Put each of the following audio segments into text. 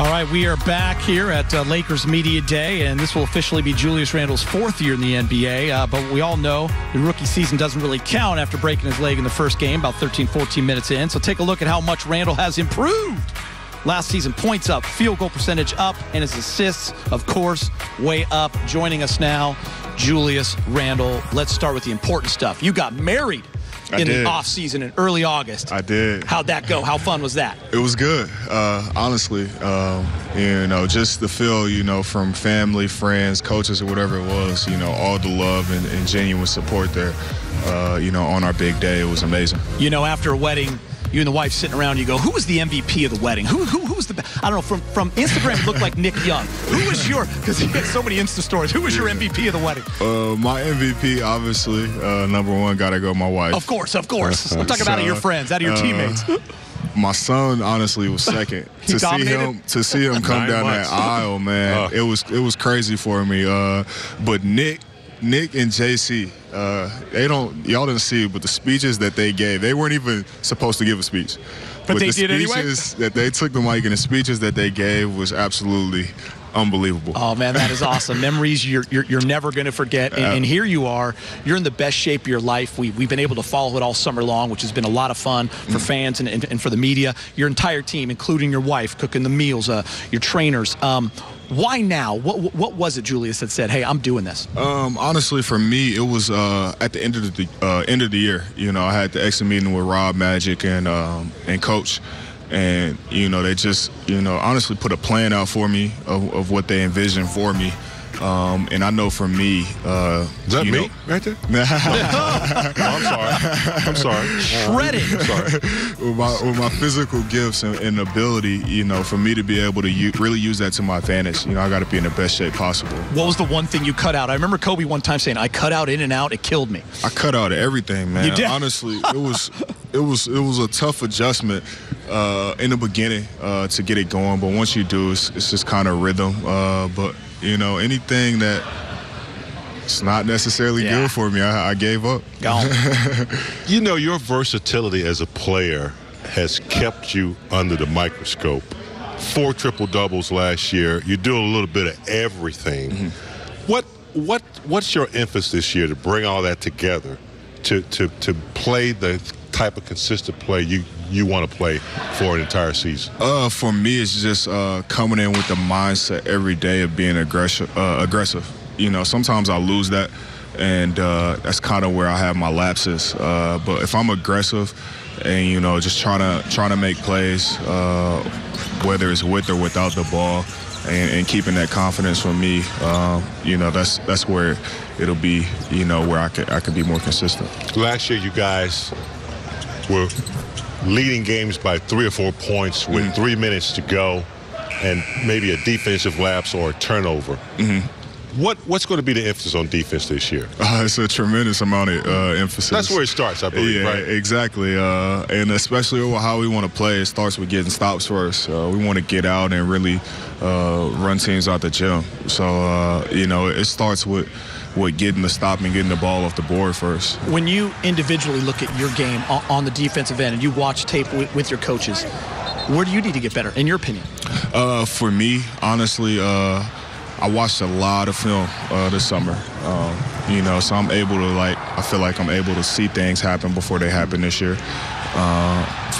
All right, we are back here at Lakers Media Day, and this will officially be Julius Randle's 4th year in the NBA. But we all know the rookie season doesn't really count after breaking his leg in the first game, about 13, 14 minutes in. So take a look at how much Randle has improved. Last season, points up, field goal percentage up, and his assists, of course, way up. Joining us now, Julius Randle. Let's start with the important stuff. You got married in the offseason in early August. I did. How'd that go? How fun was that? It was good, honestly. Just the feel, from family, friends, coaches, or whatever it was, all the love and genuine support there, on our big day. It was amazing. After a wedding, you and the wife sitting around, you go, who was the MVP of the wedding? Who was the, I don't know, from Instagram, it looked like Nick Young. Who was because he had so many Insta stories. Who was your MVP of the wedding? My MVP, obviously, number one, got to go my wife. Of course. I'm talking about your friends, out of your teammates. My son, honestly, was second. To see him come down that aisle, man, it was crazy for me. But Nick and JC, y'all didn't see it, but the speeches that they gave, they weren't even supposed to give a speech. But they did anyway? The speeches that they took the mic and the speeches that they gave was absolutely unbelievable. Oh, man, that is awesome. Memories you're never going to forget. And here you are. You're in the best shape of your life. We've been able to follow it all summer long, which has been a lot of fun for fans and for the media. Your entire team, including your wife, cooking the meals, your trainers. Why now? What was it, Julius, that said, hey, I'm doing this? Honestly, for me, it was at the end of the year. I had the exit meeting with Rob, Magic, and Coach. And, they just, honestly put a plan out for me of what they envisioned for me. And I know for me, is that me right there? I'm sorry. Shredded. With my physical gifts and ability, for me to be able to really use that to my advantage, I got to be in the best shape possible. What was the one thing you cut out? I remember Kobe one time saying, I cut out in and out. It killed me. I cut out everything, man. You did? Honestly, it was a tough adjustment in the beginning to get it going. But once you do, it's just kind of rhythm. But anything that it's not necessarily good for me, I gave up. Gone. Your versatility as a player has kept you under the microscope. 4 triple-doubles last year. You do a little bit of everything. What's your emphasis this year to bring all that together, to play the type of consistent play you want to play for an entire season? For me, it's just coming in with the mindset every day of being aggressive. Sometimes I lose that, and that's kind of where I have my lapses. But if I'm aggressive and just trying to make plays, whether it's with or without the ball, and keeping that confidence from me, that's where it'll be, where I could be more consistent. Last year, you guys were leading games by 3 or 4 points with 3 minutes to go, and maybe a defensive lapse or a turnover. What's going to be the emphasis on defense this year? It's a tremendous amount of emphasis. That's where it starts, I believe, yeah, right? Exactly. And especially with how we want to play, it starts with getting stops first. We want to get out and really run teams out the gym. So, it starts with getting the stop and getting the ball off the board first. When you individually look at your game on the defensive end and you watch tape with your coaches, where do you need to get better, in your opinion? For me, honestly, I watched a lot of film this summer, so I'm able to, I feel like I'm able to see things happen before they happen this year.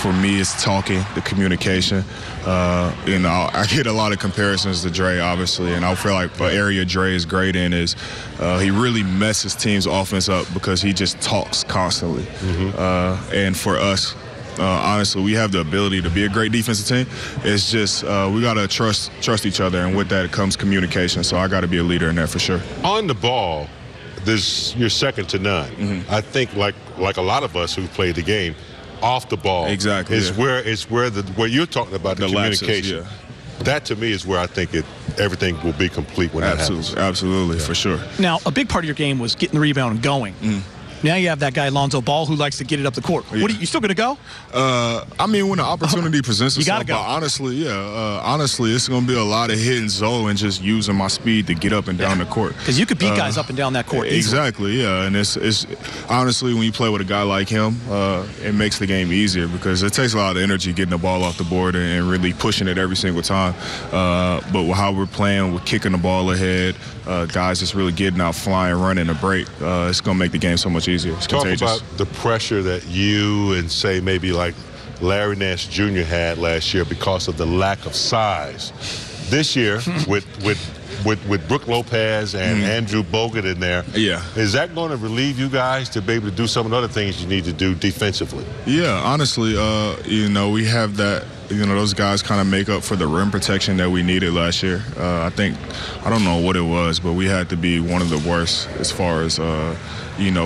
For me, it's talking, the communication. I get a lot of comparisons to Dre, obviously, and I feel like the area Dre is great in is he really messes teams' offense up because he just talks constantly. And for us, honestly, we have the ability to be a great defensive team. It's just we got to trust each other, and with that comes communication. So I got to be a leader in that for sure. On the ball, you're second to none. I think like a lot of us who played the game, off the ball is where you're talking about the communication. Lapses, That to me is where I think everything will be complete when that happens. Absolutely, for sure. Now, a big part of your game was getting the rebound and going. Now you have that guy, Lonzo Ball, who likes to get it up the court. Yeah. You still going to go? I mean, when the opportunity presents You itself, gotta go. but honestly, it's going to be a lot of hitting Zoe and just using my speed to get up and down the court. Because you could beat guys up and down that court easily. Exactly, yeah. And it's honestly, when you play with a guy like him, it makes the game easier because it takes a lot of energy getting the ball off the board and really pushing it every single time. But with how we're playing, with kicking the ball ahead, guys just really getting out, flying, running a break, it's going to make the game so much easier. It's Talk contagious. about the pressure that you and, say, maybe like Larry Nance Jr. had last year because of the lack of size. This year, with Brook Lopez and Andrew Bogut in there, is that going to relieve you guys to be able to do some of the other things you need to do defensively? Yeah, honestly, we have that. Those guys kind of make up for the rim protection that we needed last year. I don't know what it was, but we had to be one of the worst as far as,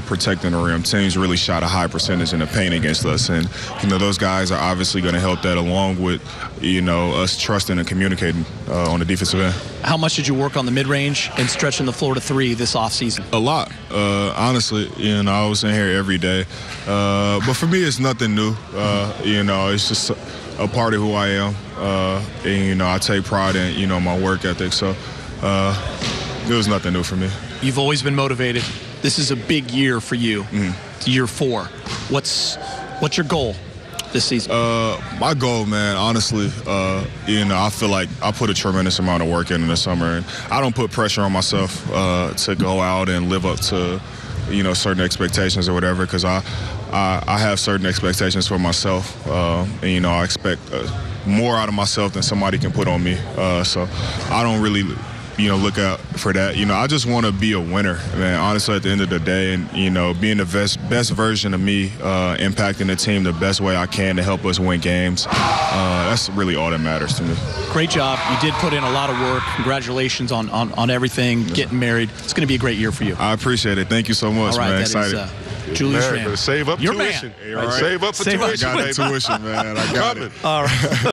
protecting the rim. Teams really shot a high percentage in the paint against us. And, those guys are obviously going to help that along with, us trusting and communicating on the defensive end. How much did you work on the mid-range and stretching the floor to 3 this offseason? A lot. Honestly, I was in here every day. But for me, it's nothing new. It's just a part of who I am, and I take pride in my work ethic. So it was nothing new for me. You've always been motivated. This is a big year for you. It's year 4. What's your goal this season? My goal, man, honestly, I feel like I put a tremendous amount of work in the summer, and I don't put pressure on myself to go out and live up to certain expectations or whatever, because I have certain expectations for myself, and I expect more out of myself than somebody can put on me. So I don't really, look out for that. I just want to be a winner, man. Honestly, at the end of the day, and being the best version of me, impacting the team the best way I can to help us win games. That's really all that matters to me. Great job. You did put in a lot of work. Congratulations on everything, getting married. It's going to be a great year for you. I appreciate it. Thank you so much, all right, man. Excited. Julius Randle. Save up Your tuition. Man. Save up for I tuition. got that tuition, man. I got it. All right.